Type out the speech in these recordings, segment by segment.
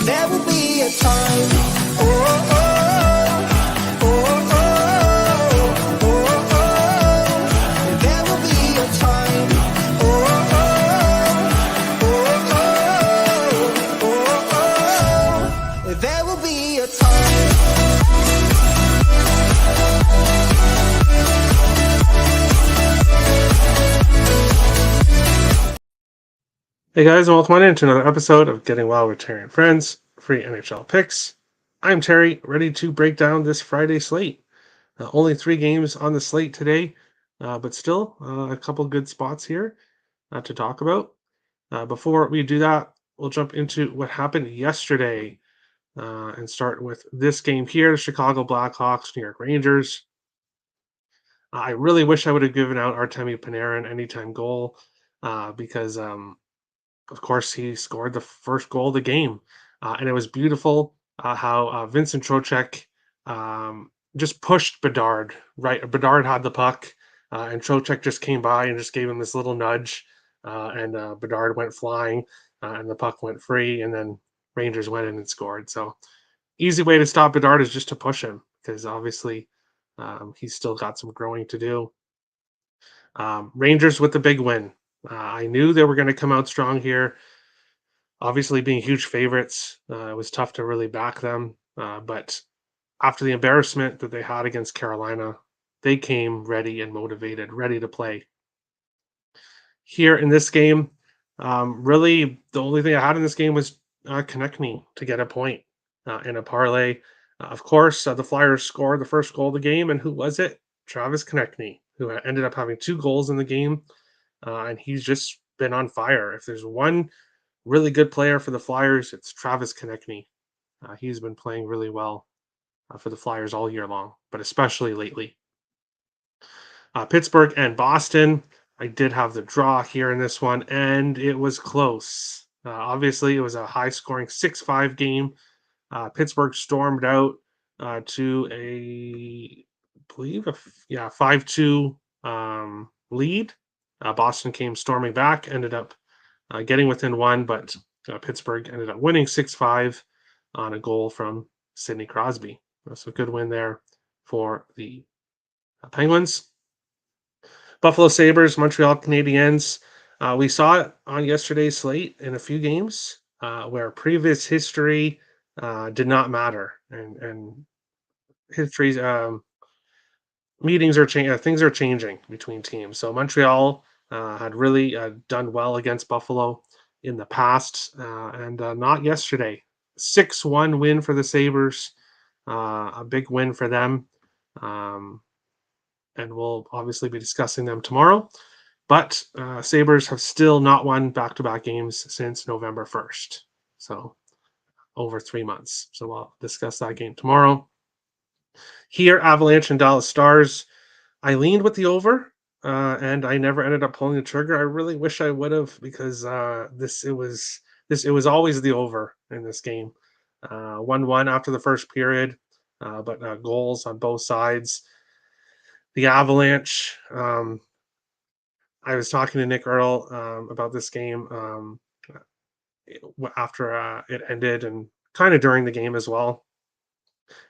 There will be a time. Oh, oh, oh, oh, oh, oh, oh. There will be a time. Oh, oh, oh, oh, oh, oh. There will be a time. Hey guys, and welcome on into another episode of Getting Well with Terry and Friends, free NHL picks. I'm Terry, ready to break down this Friday slate. Only 3 games on the slate today, but still a couple good spots here to talk about. Before we do that, we'll jump into what happened yesterday and start with this game here, the Chicago Blackhawks, New York Rangers. I really wish I would have given out Artemi Panarin anytime goal because of course, he scored the first goal of the game, and it was beautiful how Vincent Trocheck just pushed Bedard. Right, Bedard had the puck, and Trocheck just came by and just gave him this little nudge, and Bedard went flying, and the puck went free, and then Rangers went in and scored. So, easy way to stop Bedard is just to push him because obviously he's still got some growing to do. Rangers with the big win. I knew they were going to come out strong here. Obviously, being huge favorites, it was tough to really back them. But after the embarrassment that they had against Carolina, they came ready and motivated, ready to play. Here in this game, really the only thing I had in this game was Konechny to get a point in a parlay. Of course, the Flyers scored the first goal of the game, and who was it? Travis Konechny, who ended up having 2 goals in the game, and he's just been on fire. If there's one really good player for the Flyers, it's Travis Konechny. He's been playing really well for the Flyers all year long, but especially lately. Pittsburgh and Boston. I did have the draw here in this one, and it was close. Obviously, it was a high-scoring 6-5 game. Pittsburgh stormed out to I believe, 5-2 lead. Boston came storming back, ended up getting within 1, but Pittsburgh ended up winning 6-5 on a goal from Sidney Crosby. So a good win there for the Penguins. Buffalo Sabres, Montreal Canadiens. We saw it on yesterday's slate in a few games where previous history did not matter, and history's meetings are changing. Things are changing between teams. So Montreal had really done well against Buffalo in the past, and not yesterday. 6-1 win for the Sabres, a big win for them. And we'll obviously be discussing them tomorrow. But Sabres have still not won back-to-back games since November 1st. So over 3 months. So we'll discuss that game tomorrow. Here, Avalanche and Dallas Stars. I leaned with the over, and I never ended up pulling the trigger. I really wish I would have because it was always the over in this game. 1-1 after the first period, but goals on both sides. The Avalanche. I was talking to Nick Earl about this game after it ended and kind of during the game as well.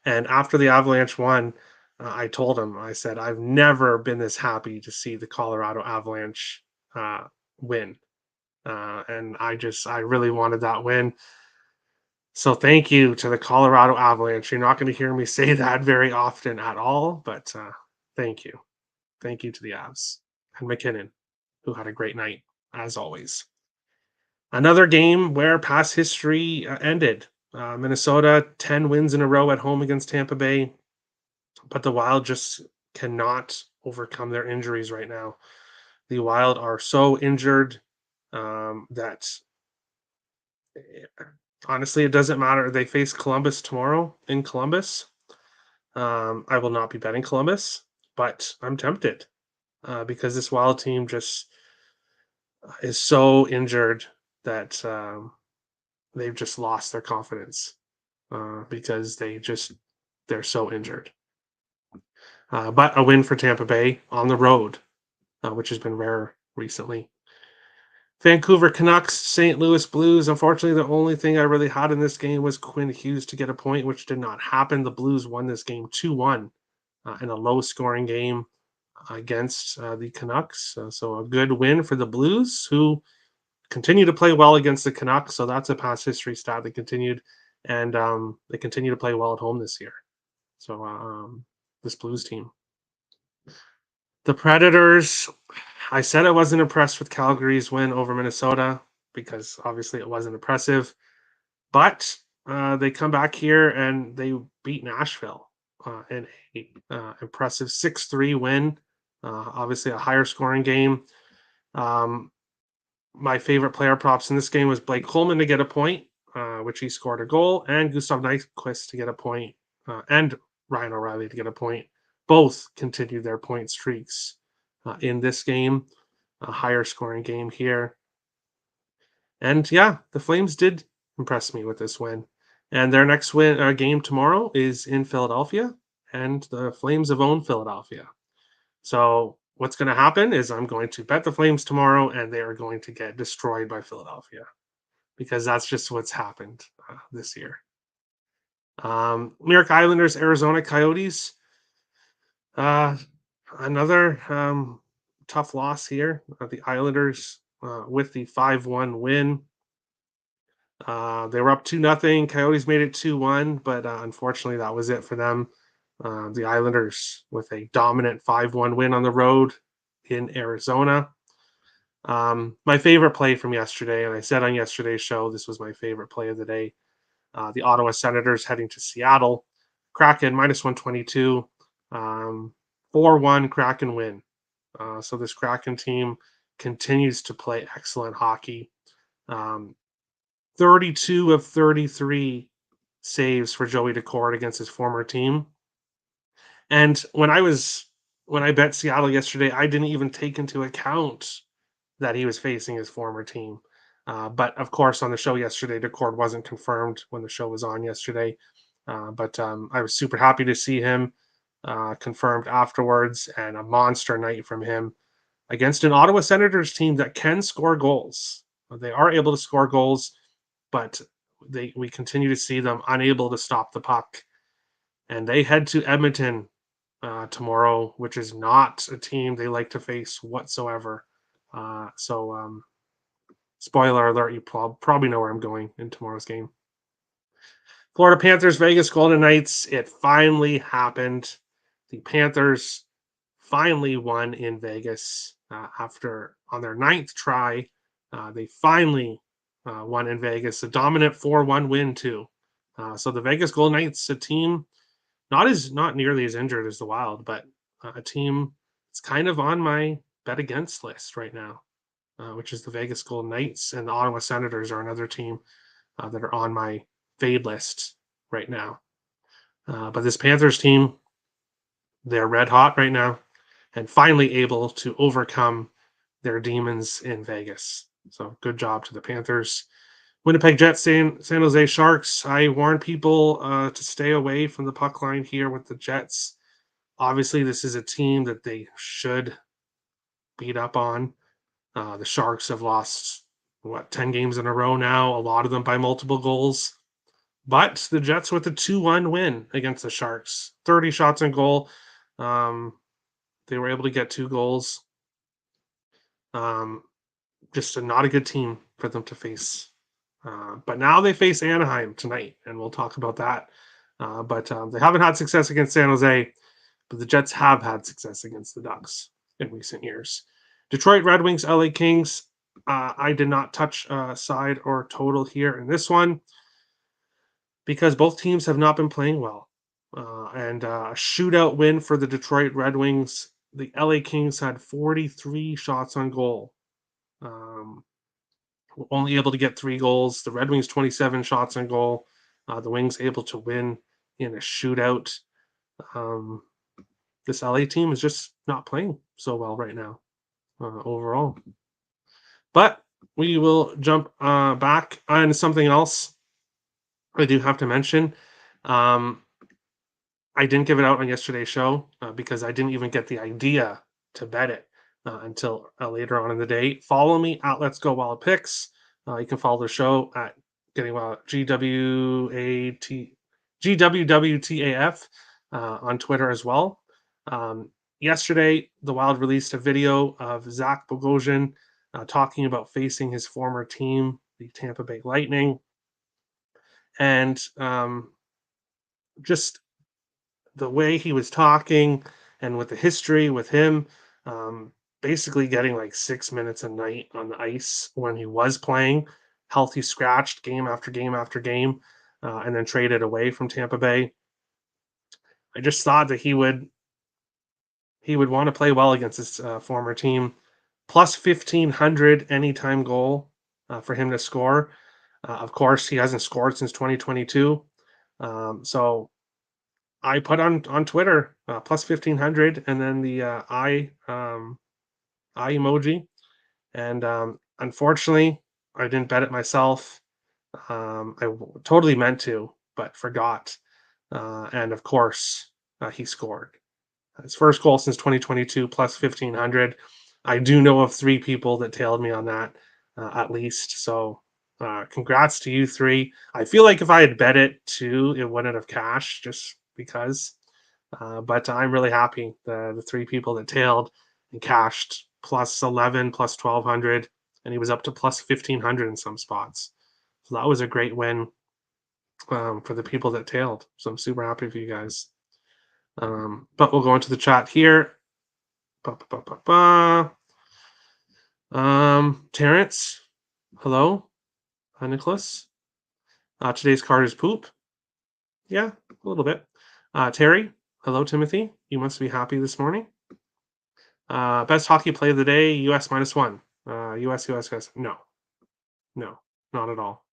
And after the Avalanche won, I told him, I said, I've never been this happy to see the Colorado Avalanche win. And I really wanted that win. So thank you to the Colorado Avalanche. You're not going to hear me say that very often at all, but thank you. Thank you to the Avs and McKinnon, who had a great night, as always. Another game where past history ended. Minnesota, 10 wins in a row at home against Tampa Bay, but the Wild just cannot overcome their injuries right now. The Wild are so injured that honestly, it doesn't matter. They face Columbus tomorrow in Columbus. I will not be betting Columbus, but I'm tempted because this Wild team just is so injured that they've just lost their confidence because they're so injured. But a win for Tampa Bay on the road, which has been rare recently. Vancouver Canucks, St. Louis Blues. Unfortunately, the only thing I really had in this game was Quinn Hughes to get a point, which did not happen. The Blues won this game 2-1 in a low-scoring game against the Canucks. So a good win for the Blues, who continue to play well against the Canucks. So that's a past history stat that continued, and they continue to play well at home this year. So this Blues team. The Predators, I said I wasn't impressed with Calgary's win over Minnesota because obviously it wasn't impressive, but they come back here and they beat Nashville in a impressive 6-3 win. Obviously a higher scoring game. My favorite player props in this game was Blake Coleman to get a point, which he scored a goal, and Gustav Nyquist to get a point, and Ryan O'Reilly to get a point. Both continued their point streaks in this game, a higher scoring game here. And yeah, the Flames did impress me with this win. And their next game tomorrow is in Philadelphia, and the Flames have owned Philadelphia. So what's going to happen is I'm going to bet the Flames tomorrow, and they are going to get destroyed by Philadelphia because that's just what's happened this year. New York Islanders, Arizona Coyotes. Another tough loss here. The Islanders with the 5-1 win. They were up 2-0. Coyotes made it 2-1, but unfortunately that was it for them. The Islanders with a dominant 5-1 win on the road in Arizona. My favorite play from yesterday, and I said on yesterday's show this was my favorite play of the day. The Ottawa Senators heading to Seattle. Kraken -122. 4-1 Kraken win. So this Kraken team continues to play excellent hockey. 32 of 33 saves for Joey Daccord against his former team. And when I bet Seattle yesterday, I didn't even take into account that he was facing his former team. But of course, on the show yesterday, Daccord wasn't confirmed when the show was on yesterday. But I was super happy to see him confirmed afterwards, and a monster night from him against an Ottawa Senators team that can score goals. They are able to score goals, but we continue to see them unable to stop the puck. And they head to Edmonton tomorrow, which is not a team they like to face whatsoever. So spoiler alert, you probably know where I'm going in tomorrow's game. Florida Panthers, Vegas Golden Knights. It finally happened. The Panthers finally won in Vegas after on their 9th try. They finally won in Vegas. A dominant 4-1 win too. So the Vegas Golden Knights, a team not nearly as injured as the Wild, but a team that's kind of on my bet against list right now, which is the Vegas Golden Knights, and the Ottawa Senators are another team that are on my fade list right now. But this Panthers team, they're red hot right now and finally able to overcome their demons in Vegas. So good job to the Panthers. Winnipeg Jets, San Jose Sharks. I warn people to stay away from the puck line here with the Jets. Obviously, this is a team that they should beat up on. The Sharks have lost, 10 games in a row now, a lot of them by multiple goals. But the Jets with a 2-1 win against the Sharks. 30 shots on goal. They were able to get 2 goals. Just not a good team for them to face. But now they face Anaheim tonight, and we'll talk about that. But they haven't had success against San Jose, but the Jets have had success against the Ducks in recent years. Detroit Red Wings, LA Kings. I did not touch side or total here in this one because both teams have not been playing well. And a shootout win for the Detroit Red Wings. The LA Kings had 43 shots on goal. Only able to get 3 goals. The Red Wings 27 shots on goal. The Wings able to win in a shootout. This LA team is just not playing so well right now overall. But we will jump back on something else I do have to mention. I didn't give it out on yesterday's show because I didn't even get the idea to bet it until later on in the day. Follow me at Let's Go Wild Picks. You can follow the show at Getting Wild GWWTAF on Twitter as well. Yesterday, the Wild released a video of Zach Bogosian talking about facing his former team, the Tampa Bay Lightning, and just the way he was talking and with the history with him, basically getting like 6 minutes a night on the ice when he was playing, healthy scratched game after game after game, and then traded away from Tampa Bay. I just thought that he would want to play well against his former team. Plus 1500 anytime goal for him to score. Of course, he hasn't scored since 2022. So I put on Twitter plus 1500 and then the eye emoji. And unfortunately, I didn't bet it myself. Totally meant to, but forgot. And of course, he scored. His first goal since 2022, plus 1500. I do know of 3 people that tailed me on that, at least. So, congrats to you 3. I feel like if I had bet it too, it wouldn't have cashed just because. But I'm really happy the 3 people that tailed and cashed plus 11, plus 1200, and he was up to plus 1500 in some spots. So that was a great win for the people that tailed. So I'm super happy for you guys. But we'll go into the chat here. Terrence, hello. Hi, Nicholas. Today's card is poop. Yeah, a little bit. Terry, hello, Timothy. You must be happy this morning. Best hockey play of the day, US -1. US. No, not at all.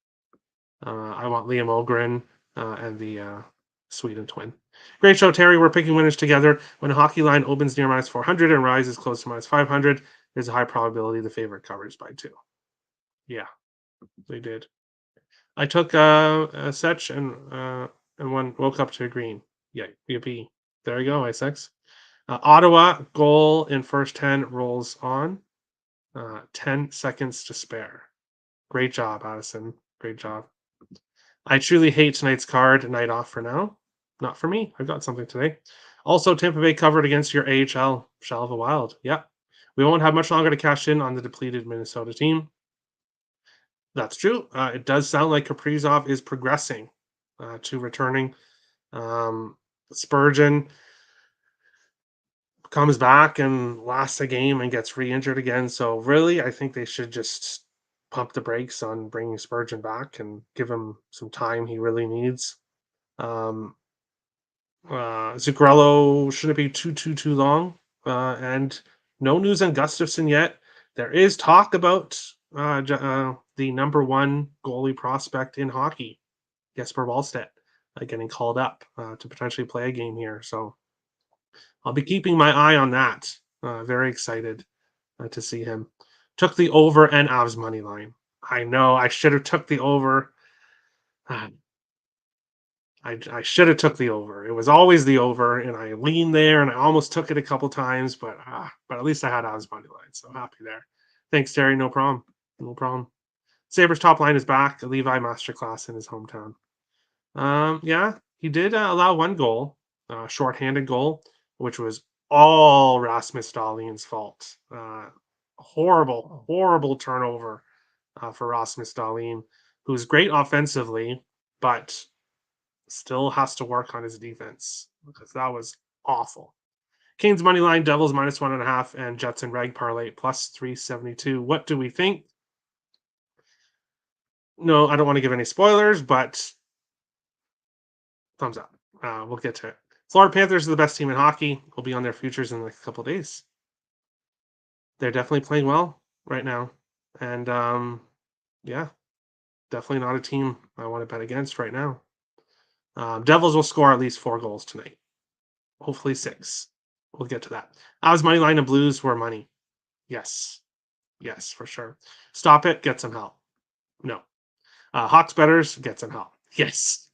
I want Liam Ogren and the Sweden twin. Great show, Terry. We're picking winners together. When a hockey line opens near -400 and rises close to -500, there's a high probability the favorite covers by 2. Yeah, they did. I took a Setch and one woke up to a green. Yeah, yippee. There you go, I6. Ottawa goal in first 10 rolls on. 10 seconds to spare. Great job, Addison. Great job. I truly hate tonight's card. Night off for now. Not for me. I've got something today. Also, Tampa Bay covered against your AHL Shell of the Wild. Yeah. We won't have much longer to cash in on the depleted Minnesota team. That's true. It does sound like Kaprizov is progressing to returning. Spurgeon comes back and lasts a game and gets re-injured again. So really, I think they should just pump the brakes on bringing Spurgeon back and give him some time he really needs. Zuccarello shouldn't be too long. And no news on Gustafson yet. There is talk about the number 1 goalie prospect in hockey, Jesper Wallstedt, getting called up to potentially play a game here. So I'll be keeping my eye on that. Very excited to see him. Took the over and Avs money line. I know I should have took the over. I should have took the over. It was always the over, and I leaned there, and I almost took it a couple times, but at least I had Avs money line, so happy there. Thanks, Terry. No problem. No problem. Sabres top line is back. A Levi masterclass in his hometown. Yeah, he did allow 1 goal, shorthanded goal, which was all Rasmus Dahlin's fault. Horrible turnover for Rasmus Dahlin, who's great offensively, but still has to work on his defense because that was awful. Canes money line, Devils -1.5, and Jets and Reg parlay plus 372. What do we think? No, I don't want to give any spoilers, but thumbs up. We'll get to it. Florida Panthers are the best team in hockey. We'll be on their futures in like a couple of days. They're definitely playing well right now. And yeah, definitely not a team I want to bet against right now. Devils will score at least 4 goals tonight. Hopefully 6. We'll get to that. Avs money line and Blues were money. Yes, for sure. Stop it. Get some help. No. Hawks betters, get some help. Yes.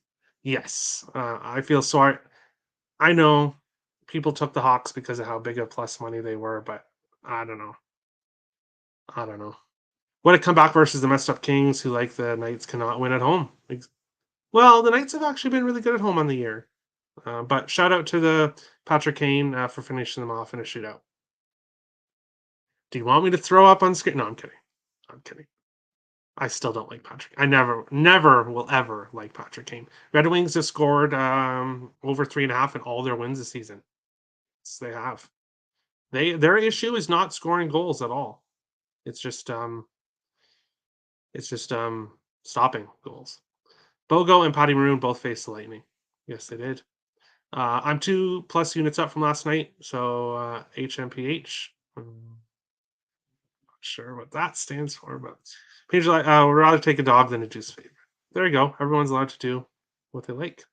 I feel sorry. I know people took the Hawks because of how big of plus money they were, but I don't know. I don't know. What a comeback versus the messed up Kings, who like the Knights cannot win at home. Well, the Knights have actually been really good at home on the year. But shout out to the Patrick Kane for finishing them off in a shootout. Do you want me to throw up on screen? No, I'm kidding. I'm kidding. I still don't like Patrick. I never will ever like Patrick Kane. Red Wings have scored over 3.5 in all their wins this season. Yes, they have. Their issue is not scoring goals at all. It's just stopping goals. Bogo and Patty Maroon both faced the Lightning. Yes, they did. I'm 2+ units up from last night, so HMPH. Not sure what that stands for, but Page would rather take a dog than a juice favorite. There you go. Everyone's allowed to do what they like.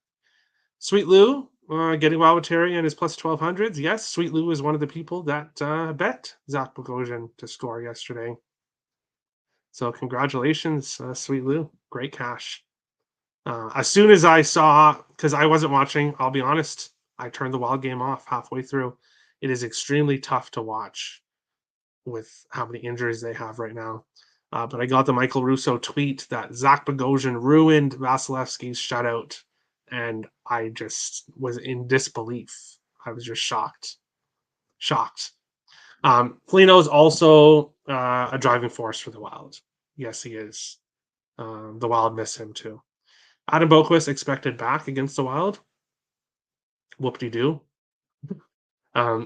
Sweet Lou getting wild with Terry and his plus 1200s. Yes, Sweet Lou is one of the people that bet Zach Bogosian to score yesterday. So congratulations, Sweet Lou. Great cash. As soon as I saw, because I wasn't watching, I'll be honest, I turned the Wild game off halfway through. It is extremely tough to watch with how many injuries they have right now. But I got the Michael Russo tweet that Zach Bogosian ruined Vasilevsky's shutout, and I just was in disbelief. I was just shocked. Foligno is also a driving force for the Wild. Yes, he is. The Wild miss him too. Adam Boquist expected back against the Wild. Whoop-de-doo.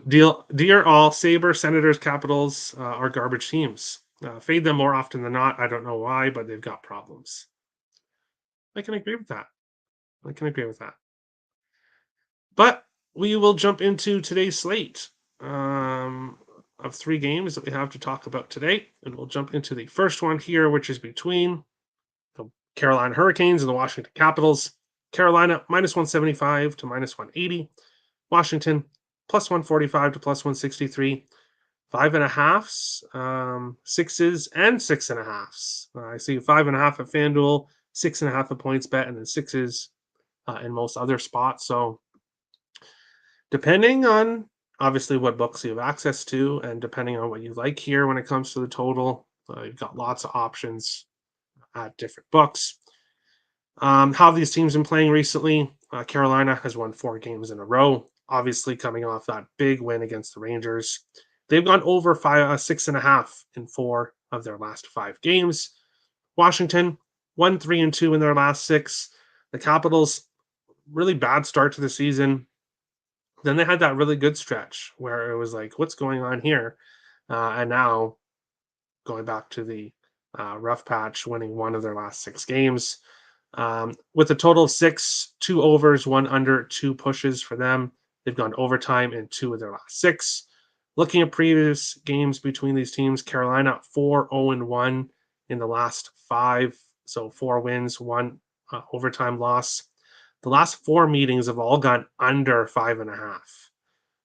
Dear all, Sabre, Senators, Capitals are garbage teams. Fade them more often than not. I don't know why, but they've got problems. I can agree with that. But we will jump into today's slate of 3 games that we have to talk about today. And we'll jump into the first one here, which is between the Carolina Hurricanes and the Washington Capitals. Carolina -175 to -180. Washington +145 to +163. 5.5s, 6s, and 6.5s. I see 5.5 at FanDuel, 6.5 at PointsBet, and then 6s in most other spots. So depending on obviously what books you have access to, and depending on what you like here when it comes to the total, you've got lots of options at different books. How have these teams been playing recently? Carolina has won 4 games in a row, obviously coming off that big win against the Rangers. They've gone over 6.5 in 4 of their last 5 games. Washington 1-3-2 in their last 6. The Capitals, really bad start to the season. Then they had that really good stretch where it was like, what's going on here? And now going back to the rough patch, winning 1 of their last 6 games. With a total of 6, 2 overs, 1 under, 2 pushes for them. They've gone overtime in 2 of their last 6. Looking at previous games between these teams, Carolina 4-0-1 in the last 5. So 4 wins, 1 overtime loss. The last 4 meetings have all gone under 5.5.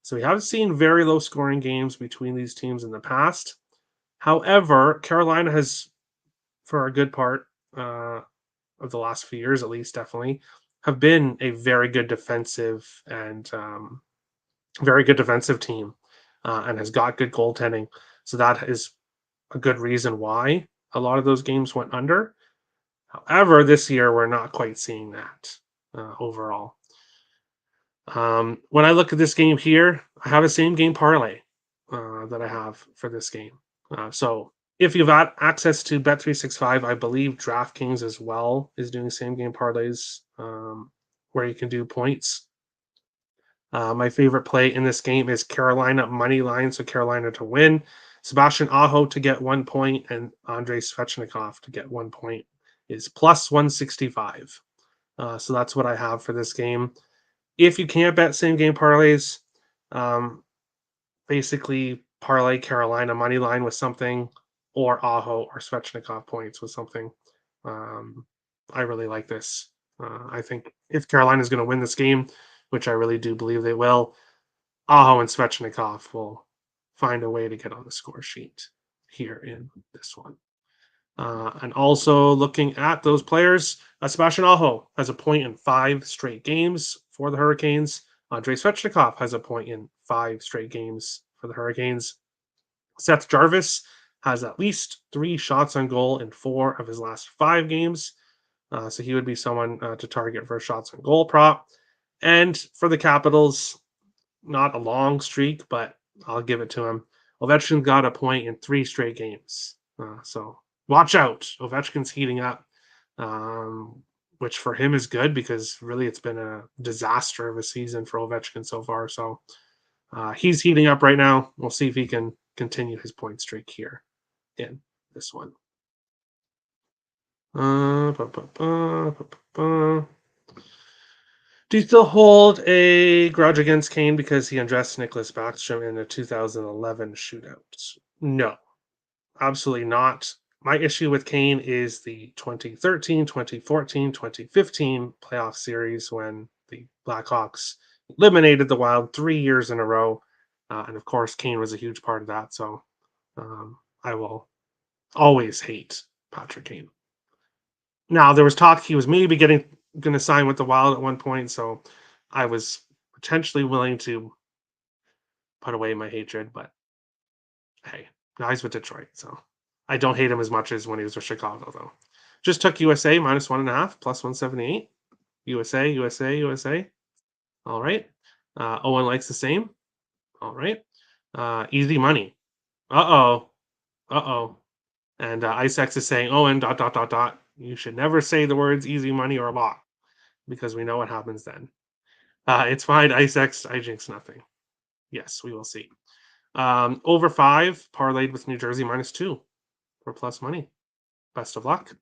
So we have seen very low scoring games between these teams in the past. However, Carolina has, for a good part of the last few years, at least, definitely, have been a very good defensive and very good defensive team, and has got good goaltending. So that is a good reason why a lot of those games went under. However, this year we're not quite seeing that overall. When I look at this game here, I have a same game parlay that I have for this game. So if you've got access to Bet365, I believe DraftKings as well is doing same game parlays where you can do points. My favorite play in this game is Carolina money line, so Carolina to win. Sebastian Aho to get 1 point, and Andrei Svechnikov to get 1 point is +165. So that's what I have for this game. If you can't bet same game parlays, basically parlay Carolina money line with something, or Aho or Svechnikov points with something. I really like this. I think if Carolina is going to win this game, which I really do believe they will, Aho and Svechnikov will find a way to get on the score sheet here in this one. And also looking at those players, Sebastian Aho has a point in 5 straight games for the Hurricanes. Andrei Svechnikov has a point in 5 straight games for the Hurricanes. Seth Jarvis has at least 3 shots on goal in 4 of his last 5 games. So he would be someone to target for a shots on goal prop. And for the Capitals, not a long streak, but I'll give it to him. Ovechkin got a point in 3 straight games. So watch out. Ovechkin's heating up, which for him is good because really it's been a disaster of a season for Ovechkin so far. So he's heating up right now. We'll see if he can continue his point streak here in this one. Do you still hold a grudge against Kane because he undressed Nicholas Backstrom in the 2011 shootout? No, absolutely not. My issue with Kane is the 2013, 2014, 2015 playoff series when the Blackhawks eliminated the Wild 3 years in a row. And of course, Kane was a huge part of that. So I will always hate Patrick Kane. Now, there was talk he was maybe going to sign with the Wild at one point. So I was potentially willing to put away my hatred. But hey, now he's with Detroit. So I don't hate him as much as when he was with Chicago, though. Just took USA minus 1.5, plus 178. USA, USA, USA. All right. Owen likes the same. All right. Easy money. Uh-oh. Uh-oh. And Isex is saying, Owen, dot, dot, dot, dot. You should never say the words easy money or lock because we know what happens then. It's fine. Isex, I jinx nothing. Yes, we will see. Over 5, parlayed with New Jersey minus 2 for plus money. Best of luck.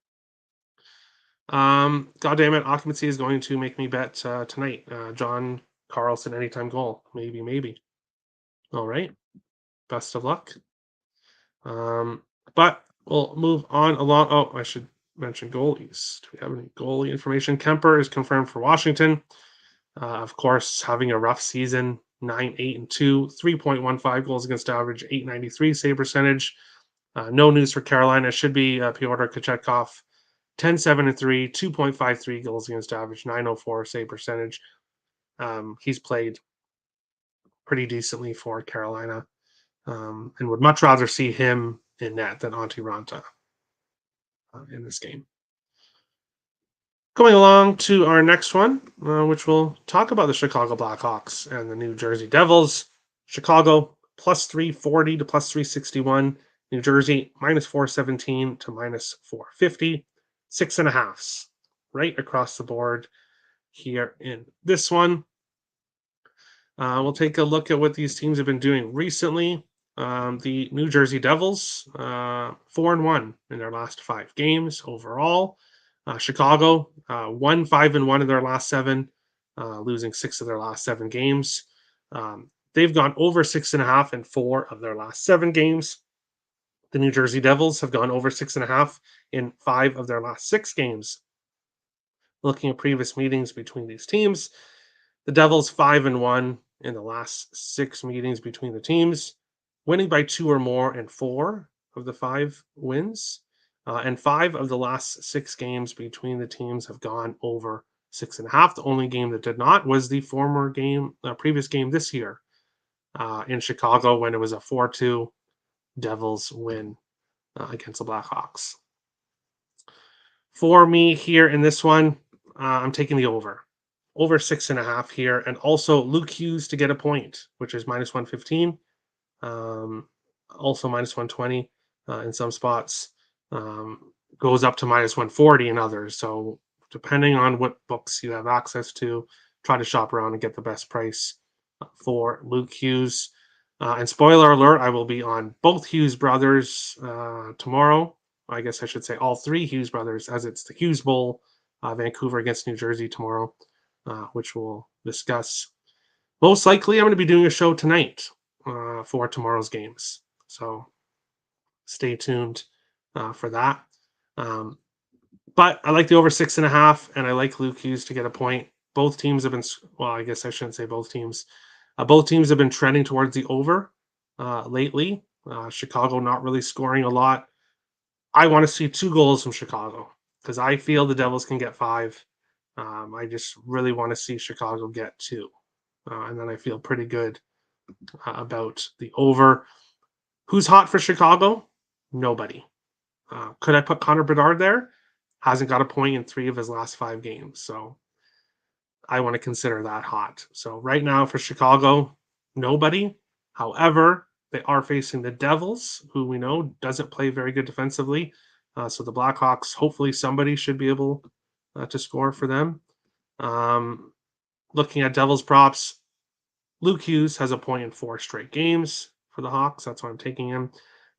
God damn it, occupancy is going to make me bet tonight. John Carlson anytime goal. Maybe, maybe. All right. Best of luck. But we'll move on along. Oh, I should mention goalies. Do we have any goalie information? Kemper is confirmed for Washington. Of course, having a rough season, 9-8-2, 3.15 goals against average, 893 save percentage. No news for Carolina. Should be Pyotr Kochetkov, 10-7-3, 2.53 goals against average, 904 save percentage. He's played pretty decently for Carolina, and would much rather see him in net than Antti Ranta in this game. Going along to our next one, which will talk about the Chicago Blackhawks and the New Jersey Devils. Chicago plus 340 to plus 361. New Jersey minus 417 to minus 450. 6.5s right across the board here in this one. We'll take a look at what these teams have been doing recently. The New Jersey Devils, 4-1 in their last 5 games overall. Chicago, 1-5-1 in their last 7, losing 6 of their last 7 games. They've gone over 6.5 in 4 of their last 7 games. The New Jersey Devils have gone over 6.5 in 5 of their last 6 games. Looking at previous meetings between these teams, the Devils 5-1 in the last 6 meetings between the teams, winning by 2 or more in 4 of the 5 wins. And 5 of the last 6 games between the teams have gone over 6.5. The only game that did not was the previous game this year in Chicago when it was a 4-2 Devils win against the Blackhawks. For me here in this one, I'm taking the over 6.5 here, and also Luke Hughes to get a point, which is minus 115, also minus 120 in some spots. Goes up to minus 140 in others. So depending on what books you have access to, try to shop around and get the best price for Luke Hughes. And spoiler alert, I will be on both Hughes brothers tomorrow. I guess I should say all 3 Hughes brothers, as it's the Hughes Bowl, Vancouver against New Jersey tomorrow, which we'll discuss. Most likely, I'm going to be doing a show tonight for tomorrow's games. So stay tuned for that. But I like the over 6.5, and I like Luke Hughes to get a point. Both teams have been, well, I guess I shouldn't say both teams. Both teams have been trending towards the over lately. Chicago not really scoring a lot. I want to see 2 goals from Chicago because I feel the Devils can get 5. I just really want to see Chicago get 2. And then I feel pretty good about the over. Who's hot for Chicago? Nobody. Could I put Connor Bedard there? Hasn't got a point in 3 of his last 5 games, so I want to consider that hot. So right now for Chicago, nobody. However, they are facing the Devils, who we know doesn't play very good defensively. So the Blackhawks, hopefully somebody should be able to score for them. Looking at Devils props, Luke Hughes has a point in 4 straight games for the Hawks. That's why I'm taking him.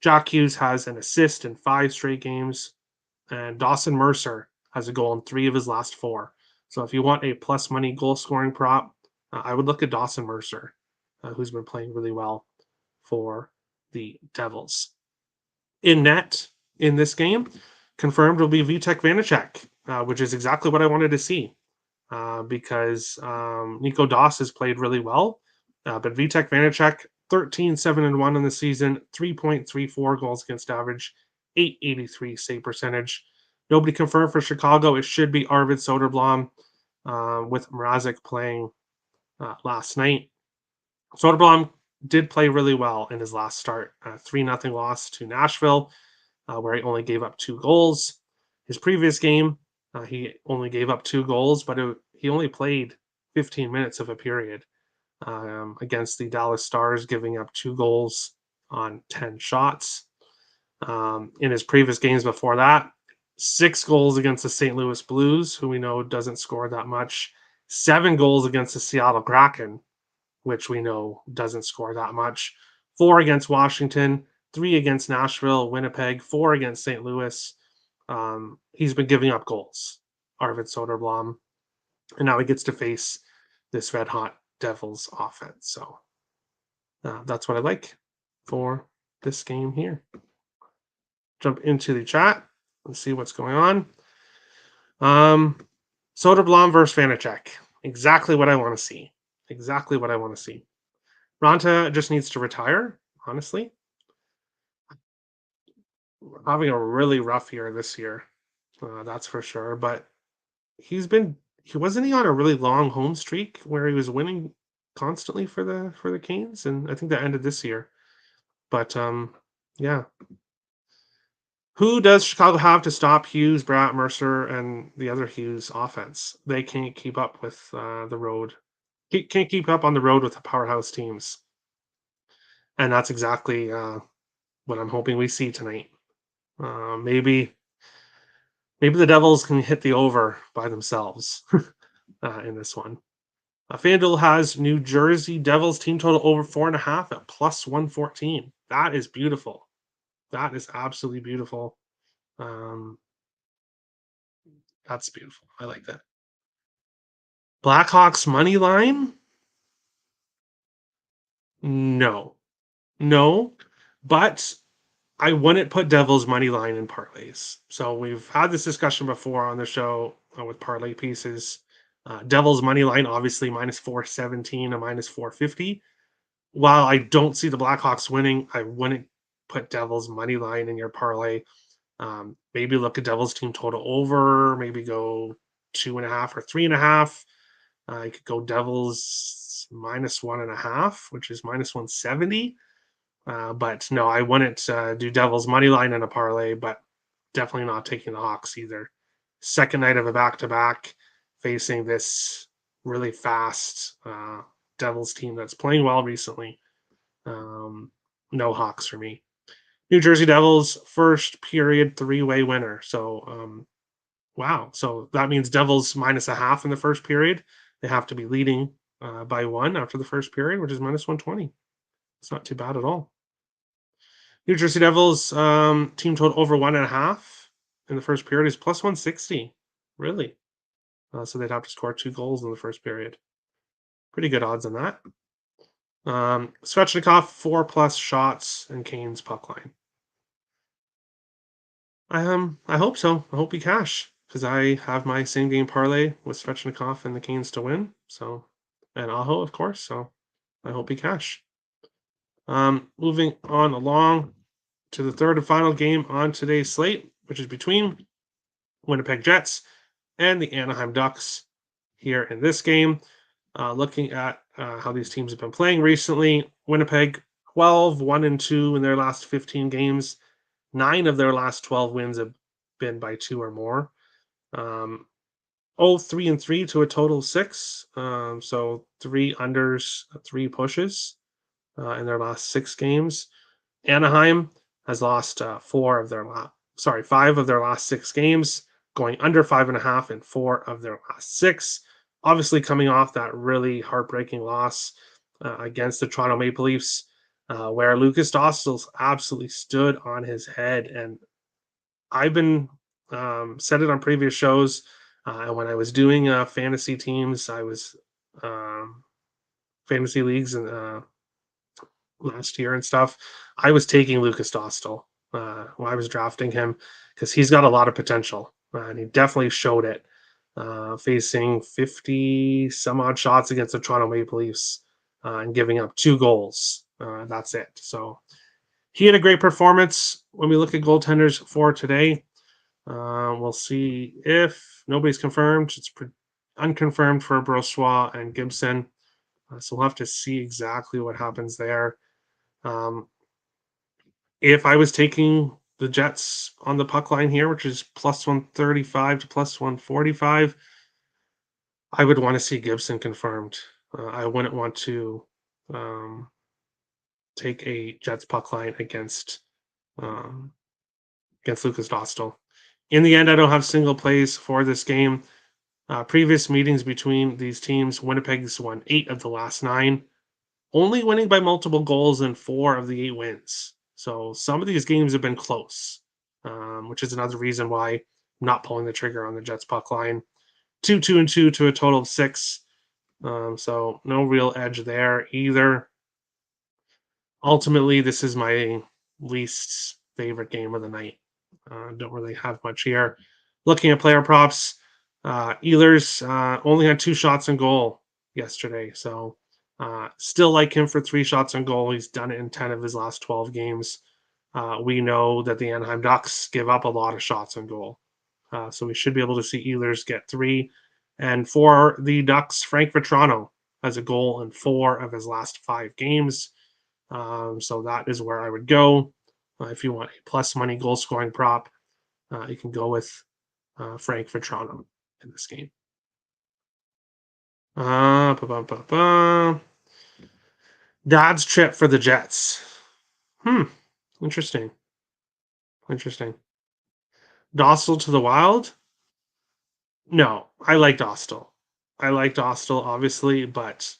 Jack Hughes has an assist in 5 straight games. And Dawson Mercer has a goal in 3 of his last 4. So if you want a plus money goal scoring prop, I would look at Dawson Mercer, who's been playing really well for the Devils. In net in this game, confirmed will be Vitek Vanacek, which is exactly what I wanted to see because Nico Doss has played really well. But Vitek Vanacek, 13-7-1 in the season, 3.34 goals against average, 883 save percentage. Nobody confirmed for Chicago. It should be Arvid Soderblom with Mrazek playing last night. Soderblom did play really well in his last start. 3-0 loss to Nashville, where he only gave up 2 goals. His previous game, he only gave up 2 goals, but he only played 15 minutes of a period against the Dallas Stars, giving up 2 goals on 10 shots. In his previous games before that, 6 goals against the St. Louis Blues, who we know doesn't score that much, 7 goals against the Seattle Kraken, which we know doesn't score that much, 4 against Washington, 3 against Nashville, Winnipeg, 4 against St. Louis. He's been giving up goals, Arvid Soderblom, and now he gets to face this red hot Devils offense. So that's what I like for this game here. Jump into the chat and see what's going on. Soderblom versus Vanacek. Exactly what I want to see. Exactly what I want to see. Ranta just needs to retire, honestly. Having a really rough year this year, that's for sure. But wasn't he on a really long home streak where he was winning constantly for the Canes, and I think that ended this year. But yeah. Who does Chicago have to stop Hughes, Bratt, Mercer, and the other Hughes offense? They can't keep up with the road. Can't keep up on the road with the powerhouse teams. And that's exactly what I'm hoping we see tonight. Maybe the Devils can hit the over by themselves in this one. FanDuel has New Jersey Devils team total over 4.5 at plus 114. That is beautiful. That is absolutely beautiful. That's beautiful. I like that. Blackhawks money line? No, but I wouldn't put Devils money line in parlays. So we've had this discussion before on the show with parlay pieces. Devils money line, obviously minus 417 and minus 450. While I don't see the Blackhawks winning, I wouldn't put Devils money line in your parlay. Maybe look at Devils team total over, maybe go 2.5 or 3.5. You could go Devils minus 1.5, which is minus 170. But no, I wouldn't do Devils money line in a parlay, but definitely not taking the Hawks either. Second night of a back-to-back facing this really fast Devils team that's playing well recently. No Hawks for me. New Jersey Devils first period 3-way winner. So wow. So that means Devils minus 0.5 in the first period. They have to be leading by 1 after the first period, which is minus 120. It's not too bad at all. New Jersey Devils team total over 1.5 in the first period is plus 160. Really? So they'd have to score 2 goals in the first period. Pretty good odds on that. Svechnikov 4+ shots and Kane's puck line. I hope so. I hope we cash because I have my same game parlay with Svechnikov and the Canes to win. So, and Aho, of course. So, I hope we cash. Moving on along to the third and final game on today's slate, which is between Winnipeg Jets and the Anaheim Ducks. Here in this game, looking at how these teams have been playing recently, Winnipeg 12, 1-2 in their last 15 games. 9 of their last 12 wins have been by 2 or more. Um, 3-3 to a total of 6. So 3 unders, 3 pushes in their last 6 games. Anaheim has lost 5 of their last 6 games, going under 5.5 in 4 of their last 6. Obviously, coming off that really heartbreaking loss against the Toronto Maple Leafs, where Lucas Dostals absolutely stood on his head. And I've been said it on previous shows. And when I was doing fantasy teams, I was um, fantasy leagues and last year and stuff. I was taking Lucas Dostal when I was drafting him because he's got a lot of potential, and he definitely showed it. Facing 50 some odd shots against the Toronto Maple Leafs and giving up 2 goals. That's it. So he had a great performance. When we look at goaltenders for today, we'll see if nobody's confirmed. It's unconfirmed for Brossois and Gibson. So we'll have to see exactly what happens there. Um, if I was taking the Jets on the puck line here, which is plus 135 to plus 145, I would want to see Gibson confirmed. I wouldn't want to um, take a Jets puck line um, against Lucas Dostal. In the end, I don't have single plays for this game. Previous meetings between these teams, Winnipeg's won 8 of the last 9, only winning by multiple goals in 4 of the 8 wins. So some of these games have been close, which is another reason why I'm not pulling the trigger on the Jets puck line. 2-2-2 to a total of 6. So no real edge there either. Ultimately, this is my least favorite game of the night. Don't really have much here. Looking at player props, Ehlers only had 2 shots on goal yesterday. So still like him for 3 shots on goal. He's done it in 10 of his last 12 games. We know that the Anaheim Ducks give up a lot of shots on goal. So we should be able to see Ehlers get 3. And for the Ducks, Frank Vetrano has a goal in 4 of his last 5 games. So that is where I would go. If you want a plus money goal scoring prop, you can go with Frank Vetrano in this game. Dad's trip for the Jets. Interesting. Interesting. Dostal to the Wild? No, I like Dostal. I like Dostal, obviously, but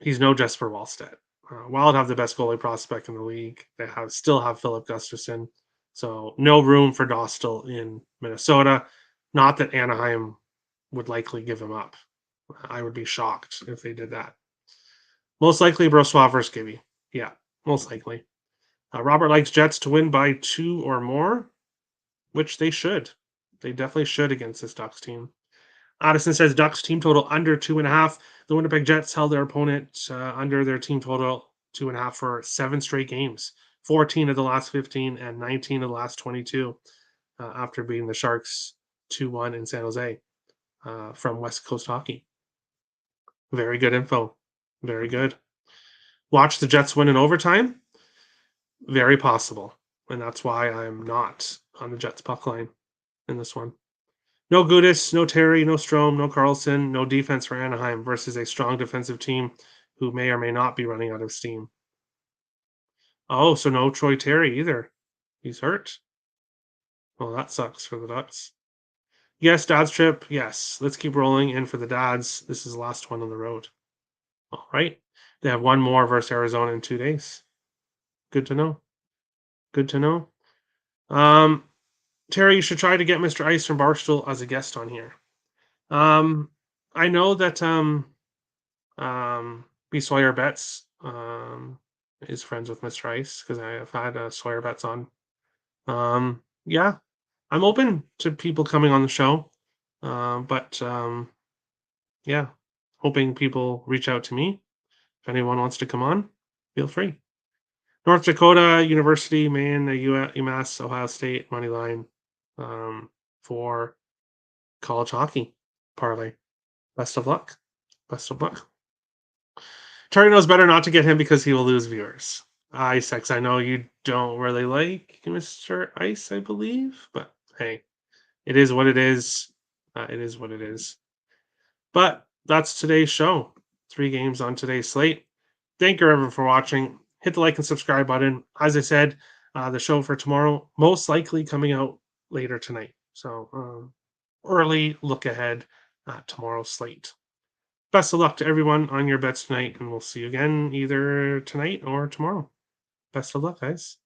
he's no Jesper Wallstedt. Wild have the best goalie prospect in the league. They still have Philip Gustafson, so no room for Dostal in Minnesota. Not that Anaheim would likely give him up. I would be shocked if they did that. Most likely Brossois versus Gibby. Yeah, most likely. Robert likes Jets to win by 2 or more, which they should. They definitely should against this Ducks team. Addison says Ducks team total under 2.5. The Winnipeg Jets held their opponent under their team total 2.5 for 7 straight games, 14 of the last 15 and 19 of the last 22 after beating the Sharks 2-1 in San Jose from West Coast Hockey. Very good info. Very good. Watch the Jets win in overtime. Very possible. And that's why I'm not on the Jets puck line in this one. No Gudis, no Terry, no Strome, no Carlson, no defense for Anaheim versus a strong defensive team who may or may not be running out of steam. Oh, so no Troy Terry either. He's hurt. Well, that sucks for the Ducks. Yes, Dad's trip. Yes, let's keep rolling in for the Dads. This is the last one on the road. All right. They have one more versus Arizona in 2 days. Good to know. Good to know. Terry, you should try to get Mr. Ice from Barstool as a guest on here. I know that B. Sawyer Betts is friends with Mr. Ice because I have had Sawyer Betts on. Yeah, I'm open to people coming on the show, but yeah, hoping people reach out to me. If anyone wants to come on, feel free. North Dakota University, Maine, UMass, Ohio State money line for college hockey parlay. Best of luck. Best of luck. Terry knows better not to get him because he will lose viewers. Ice X. I know you don't really like Mr. Ice, I believe, but hey, it is what it is. It is what it is. But that's today's show. 3 games on today's slate. Thank you everyone for watching. Hit the like and subscribe button. As I said, the show for tomorrow most likely coming out later tonight. So early look ahead at tomorrow's slate. Best of luck to everyone on your bets tonight, and we'll see you again either tonight or tomorrow. Best of luck, guys.